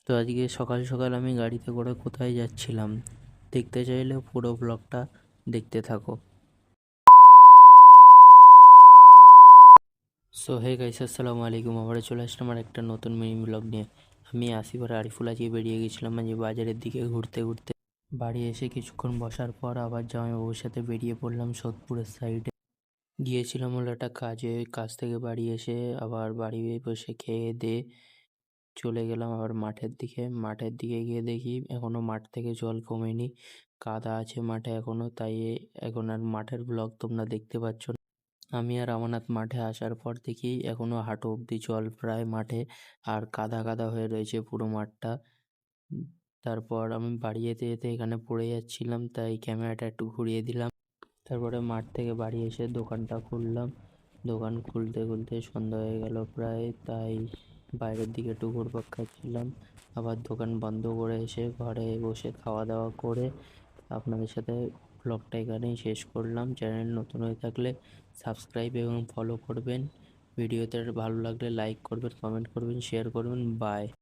তো আজকে সকাল সকাল আমি গাড়িতে করে কোথায় যাচ্ছিলাম দেখতে চাইলে পুরো ব্লগটা দেখতে থাকো। সো হে গাইস, আসসালামু আলাইকুম। আবারও চলে আসলাম আর একটা নতুন মিনি ব্লগ নিয়ে। আমি আসিফ আর আরিফুল আজকে বেরিয়ে গেছিলাম আজকে বাজারের দিকে ঘুরতে ঘুরতে। বাড়ি এসে কিছুক্ষণ বসার পর আবার জামাইবাবুর সাথে বেরিয়ে পড়লাম সোদপুরের সাইডে। গিয়েছিলাম হলো একটা কাজে, ওই কাজ থেকে বাড়ি এসে আবার বাড়ি বসে খেয়ে দিয়ে চলে গেলাম আবার মাঠের দিকে গিয়ে দেখি এখনও মাঠ থেকে জল কমেনি, কাদা আছে মাঠে এখনও, তাই এখন আর মাঠের ব্লগ তোমরা দেখতে পাচ্ছ না। আমি আর আমানাত মাঠে আসার পর দেখি এখনও হাঁটু অবধি জল প্রায় মাঠে, আর কাদা কাদা হয়ে রয়েছে পুরো মাঠটা। তারপর আমি বাড়ি যেতে যেতে এখানে পড়ে যাচ্ছিলাম, তাই ক্যামেরাটা একটু ঘুরিয়ে দিলাম। তারপরে মাঠ থেকে বাড়ি এসে দোকানটা খুললাম। দোকান খুলতে খুলতে সন্ধ্যা হয়ে গেল প্রায়, তাই বাইরের দিকে একটু ঘুরপাক খাচ্ছিলাম। আবার দোকান বন্ধ করে এসে ঘরে বসে খাওয়া দাওয়া করে আপনাদের সাথে ব্লগটা এখানেই শেষ করলাম। চ্যানেল নতুন হয়ে থাকলে সাবস্ক্রাইব এবং ফলো করবেন। ভিডিওতে ভালো লাগলে লাইক করবেন, কমেন্ট করবেন, শেয়ার করবেন। বাই।